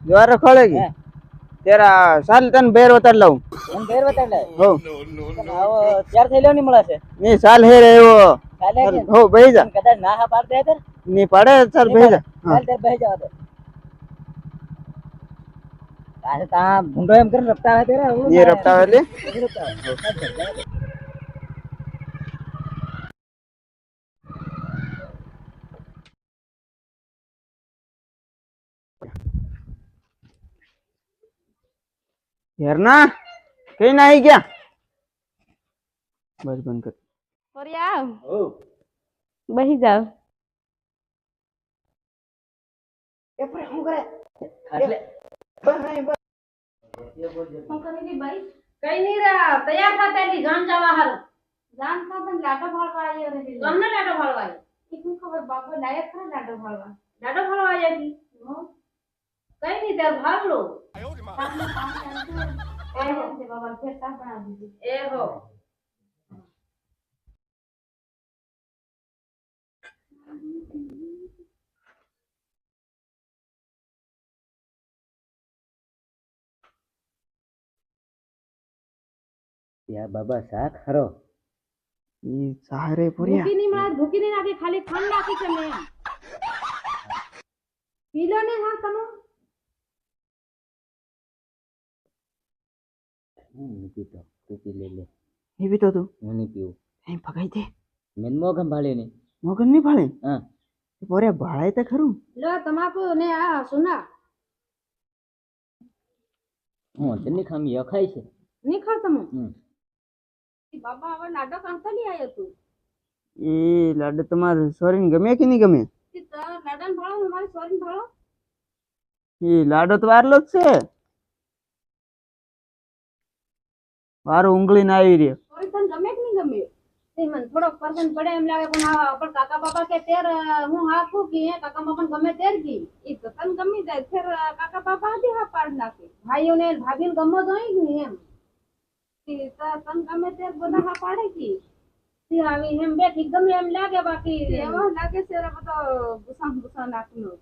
ज्वार खोलेगी तेरा साल तन बेर उतार लाऊं તન બેર બતાડલે हो આવો ત્યાર થઈ લ્યો ની મળે છે नहीं साल है रे वो ચાલે કે हो बेही जा કદાચ ના હા પાડ દે तर नहीं पड़े चल बेही जा ચાલ તે બેહી જાવ દે આ તા ભૂંડો એમ કરીને રપટા હે તેરા ये रपटा वाले यारना कहीं ना आई क्या बस बंद कर ઓરિયા બહી જાવ એ પર હું કરે એટલે શું કરી દી ભાઈ કઈ નહીં રા તૈયાર થતા એટલી જાન જવા હાલ જાન થતા લાડો ભાળવા આવ્યો રે ગમને લાડો ભાળવા આવ્યો એ શું ખબર બાપો લાયક ખરા લાડો ભાળવા આવ્યા કી કઈ નહીં તાર ભાગ લો એ હો તે બાબા ફેર તા બના દીધી એ હો યાર બાબા શા ખરો ये सहारे पुरिया ભૂકી નહીં નાખી ખાલી ખાંડ નાખી છે મેં પીલો ને હા તમે હું પીતો તું પી લે ये भी तो तू હું નહીં પીવું कहीं भगाई दे મેન મોગમ ભાળે ને मोगन नहीं भाड़े હા पुरिया भाड़े तो खरू લો તમાકુ ને આ સુના હું તને ખામી અખાય છે નહીં ખાવ તમે બાબા હવે લાડો કાંતા લઈ આવ્યો તું ये लाडो तुम्हारे सोरीन गमे कि नहीं गमे લાડન ભાળો મારી સોરી ભાળો ये लाडो तो वारलो ज छे वारो उंगली ना आई रे સોરી તને ગમે કે નહીં ગમે તે મને થોડો પસંદ પડે એમ લાગે પણ હા પણ કાકા બાપા કે તેર હું હાકું કે હે કાકા બાપા ગમે તેર કી ઈ તો તને ગમી જાય ફેર કાકા બાપા આધી હા પાડ નાખે ભાઈઓને ભાભીને ગમો જોઈ કે નહીં એમ કે તને ગમે તેર બધા હા પાડે કી તે આવી એમ બેઠી ગમે એમ લાગે બાકી એવો લાગે છે રે બધો ગુસા નાખનો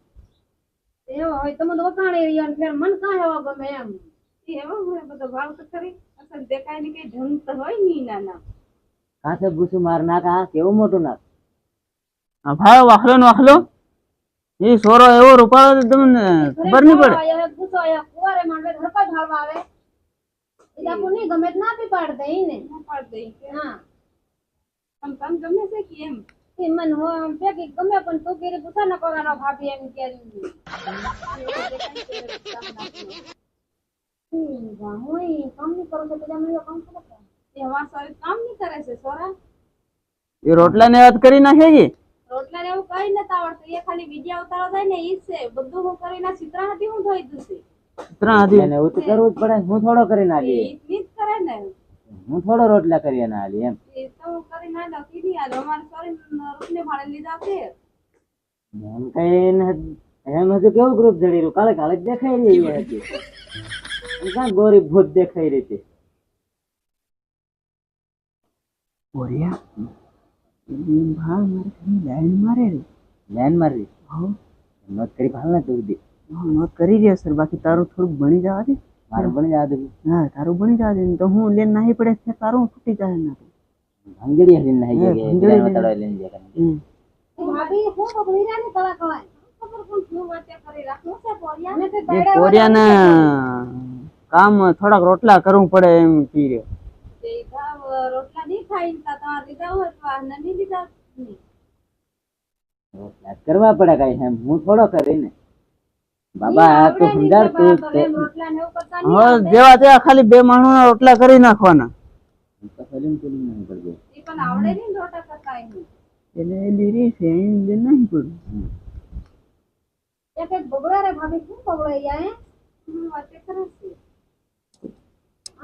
એવો હોય તમે તો વખાણે રહ્યો ને ફેર મન કાં એવો ગમે એમ એવો હોય બધો ભાવ તો ખરી અસલ દેખાય ને કઈ ઢંગ તો હોય નહીં નાના કાસે ગુસુ માર નાખ આ કેવું મોટું નાખ हाँ भाई वाखलो ये सोरो एवो रूपाळो एकदम खबर नहीं पड़े ગુસ્સો આયા કુવારે માંડવે ધડકા ઢાળવા આવે એટલે આપું નહીં ગમે તો ના બી પાડ દઈ ને ના પાડ દઈ હા તમ ગમે છે કે એમ એ મન હો કે ગમે પણ તું કેરી ગુસ્સા ન કરવાનો ભાભી એમ કે હું કામ નહીં કરું તો પેલા મને કામ કરે એ હવા સારી કામ નહીં કરે છે સોરા ये रोटला ने याद करी नाखेगी રોટલા ને એવું કઈ નથી આવડતું એ ખાલી વિડિયા ઉતારો થાય ને ઈ છે બધું હું કરીને ચિત્રા હતી હું ધોઈ દઉં છું इतना आदि એને એવું તો કરવું જ પડે હું થોડો કરીને આલી ઈ જ કરે ને હું થોડો રોટલા કરી અને આલી એમ એ તો હું કરી ના દઉં કીધી આ અમારે સોરી રૂપને ભાડે લીધા છે એમ કઈ એમ હજુ કેવું ગ્રુપ જડી રહ્યું કાલે કાલે જ દેખાઈ રહી હતી કાં ગોરી ભૂત દેખાઈ રહી હતી बोरिया भाग मारे कहीं लाइन मारे रे લાઈન મારી हाँ નોટ કરી ભાલ ના તું દી नोट करी रे सर बाकी तारो थोड़ा बनी जावा दे મારે પણ યાદ हाँ तारो बनी जावा दे तो हूँ लेन नहीं पड़े फिर तारो फूटी जाए ना ભંગડી હલીને નહીં હા, જગ્યાએ ભંગડી પેલા તળાવ લઈને ગયા ભાભી હું બબડી રાની કળા કવાય ખબર કોણ શું વાતે કરી રાખો છે પોરિયા ને તે ये पोरिया ने काम थोड़ा रोटला करવું પડે એમ કી રે તે ગાવ રોટલા નહીં ખાઈ તા તમાર લીધા હોય તો આ નહીં લીધા રોટલા કરવા પડે કઈ એમ હું થોડો કરીને બાબા આ તો સમજાર તું રોટલા ને એવું કરતા નહીં હા જેવા તેવા ખાલી બે માણસના રોટલા કરી નાખવાના તો સલીમ ચલી નહીં પડે ઈ પણ આવડે નહીં રોટા કરતા નહીં એટલે લીરી છે એને નહીં પડ્યું એક એક બગડા રે ભાભી શું બગડાઈ જાય હું વાતે કરે છે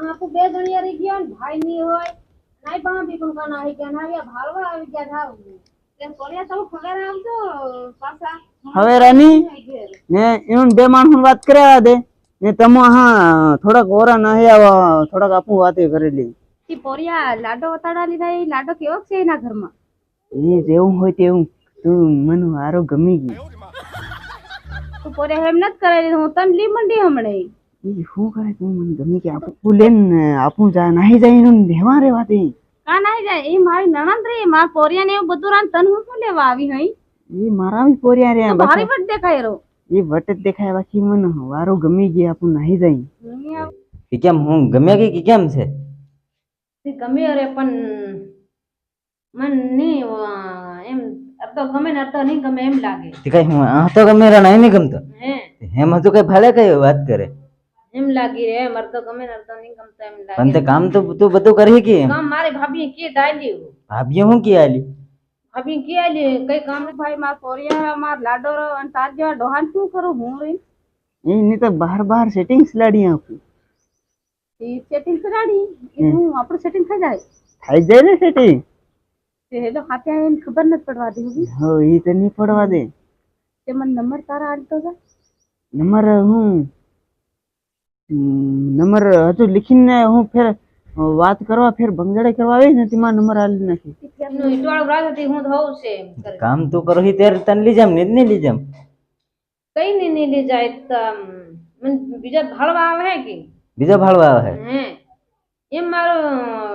આપુ બે જણિયા રહી ગયા ને ભાઈ ની હોય નાઈ ભાભી પણ કાના આવી ગયા ના આવ્યા ભાલવા આવી ગયા થાવ તેમ કોરિયા તમે ખબર આવજો પાછા હવે રાની ને એનું બે માણસની વાત કર્યા દે ને તમે હા થોડાક ઓરા નહીં આવા થોડાક આપું વાતે કરેલી ઈ પોરિયા લાડો વતાડા લીધા એ લાડો કેવો છે એના ઘરમાં? એ જેવું હોય તેવું તું મને હારો ગમી ગઈ. તું પોરિયા એમ નત કરેલી હું તને લી મંડી હમણે. એ શું કરે તું મને ગમી કે આપું લેન આપું જા નાહી જાય એનું રહેવા રેવા દે. કા નાઈ જાય એ મારી નણંદ રે માર પોરિયા ને એવું બધું રાન તન હું શું લેવા આવી હઈ? એ મારા બી પોરિયા રે ભારી વટ દેખાય રો. એ વટ જ દેખાય બાકી મને વારો ગમી ગઈ આપું નાહી જાય. કે કેમ હું ગમ્યા કે કેમ છે? ગમે રે પણ મન ની એમ અર્ધો ગમે ને અર્ધો નહીં ગમે એમ લાગે. તે કઈ હું આ તો ગમે રા નહીં ગમતો હે એમ હતું કઈ ભાડે કઈ વાત કરે એમ લાગી રે એમ અર્ધો ગમે ને અર્ધો નહીં ગમતો એમ લાગે. પણ તે કામ તો તું બધું કરી કે કામ મારી ભાભી કે દાલી ભાભીએ હું કે આલી ભાભી કે આલી કઈ કામ ને ભાઈ માર પોરિયા માર લાડો અને તાર જેવા ડોહાન શું કરું હું રે? એની તો બહાર સેટિંગ્સ લાડી આપું. એ સેટિંગ કરાડી એ હું આપણું સેટિંગ થઈ જાય. થઈ જાય ને સેટિંગ. તે હેલો ખાતે આવીને ખબર નથી પડવા દેવી. હો એ તો નહીં પડવા દે. તે મને નંબર તારા આલતો જા. નંબર હું નંબર હજુ લીખીને હું ફેર વાત કરવા ફેર ભંગડે કરવા આવી ને તેમાં નંબર આલી નાખી. નું ઈટવાળું રાખતી હું તો હોઉં છે એમ કરે. કામ તું કરો ત્યારે તને લઈ જામ ને નહીં લઈ જામ કઈ ને નહીં લઈ જાય તો મને બીજા ભાળવા આવે હે કે બીજો ભાડવા આવે હે એમ મારું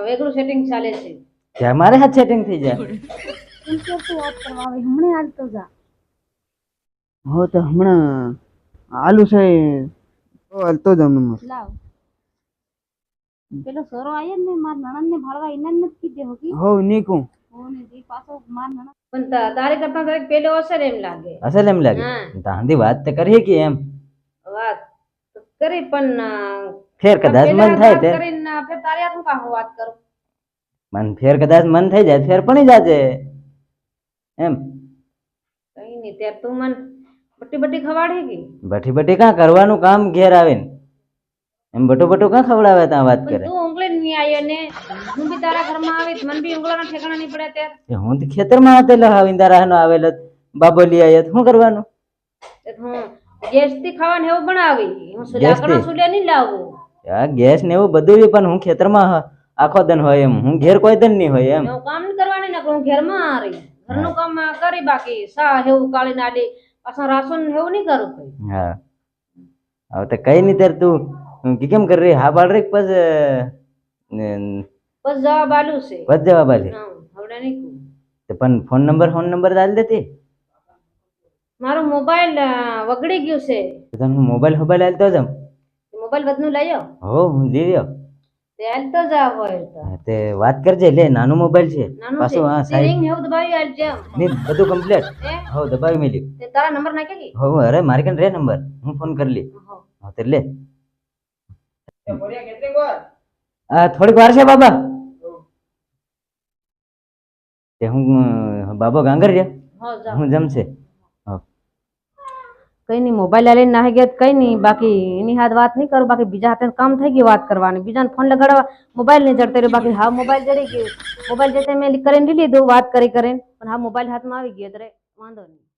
વેગળું સેટિંગ ચાલે છે. ત્યાં મારે હાથ સેટિંગ થઈ જાય એમ કે તું વાત કરવા આવે હમણે આલતો જા. હો તો હમણાં આલુ છે હાલતો જ નંબર. લાવ પેલો સોરો આયો ને માર નણંદ ને ભાળવા એને નથી કીધે હો કે હો નીકું ઓને જે પાછો માર નણંદ પણ તારે કરતા તારે પેલો અસર એમ લાગે. અસલ એમ લાગે તાંધી વાત તો કરીએ કે એમ વાત તો કરી પણ ફેર કદાચ મન થાય તે કરીને ફેર તારે હાથું કામ વાત કરું મન ફેર કદાચ મન થઈ જાય ફેર પણી જાજે એમ કઈ નહીં ત્યારે તું મન બટ્ટી બટ્ટી ખવાડે કે બઠી બઠી કાં કરવાનું કામ ઘેર આવે ને એમ બટો બટો કાં ખવડાવે ત્યાં વાત કરે તું ઉંગળી નહીં આવ્યો ને હું બી તારા ઘરમાં આવી મન બી ઉંગળાના ઠેકાણા નહીં પડે ત્યારે હું તો ખેતરમાં હતો આવીને રાહનો આવેલો બાબો લઈ આવ્યો શું કરવાનું હું ગેસ થી ખાવાનું એવું બનાવી હું લાકડા સુલ્યા નહીં લાવું ગેસ ને એવું બધું પણ હું ખેતરમાં આખો દન હોય એમ હું ઘેર કોઈ દન નહીં હોય એમ એવું કામ નહીં કરવાની ને હું ઘેરમાં રહી ઘરનું કામ કરી બાકી સા એવું કાળી નાડી પાછા રાસન એવું નહીં કરું કઈ હા હવે તો કઈ નહીં ત્યારે તું કેમ કરી રહી હા પાડ રહી પછી બસ જવાબ આલ્યું છે બસ જવાબ આલી હવે નહીં પણ ફોન નંબર આલી દેતી મારો મોબાઈલ વગડી ગયું છે તને મોબાઈલ આલતો જ મોબાઈલ બધું લઈ આવ હો હું લઈ રહ્યો તે આલતો જ હોય તો તે વાત કરજે લે નાનો મોબાઈલ છે પાછું હા સાહેબ રિંગ એવું દબાવી આલજે નહીં બધું કમ્પ્લીટ હો દબાવી મેલી તે તારા નંબર નાખે કે હો અરે મારી કન રે નંબર હું ફોન કરી લી હા તે લે થોડીક વાર છે બાબા તે હું બાબા ગાંગર રહ્યા હું જમશે કઈ નહીં મોબાઈલ લઈને નાહી ગયા કઈ નહીં બાકી એની હાથ વાત નહીં કરું બાકી બીજા હાથે કામ થઈ ગયું વાત કરવાની બીજાને ફોન લગાડવા મોબાઈલ નહીં જડતો રહ્યો બાકી હા મોબાઈલ જડી ગયો મોબાઈલ જતે મેં કરીને લીધું વાત કરીને પણ હા મોબાઈલ હાથમાં આવી ગયો એટલે વાંધો નહીં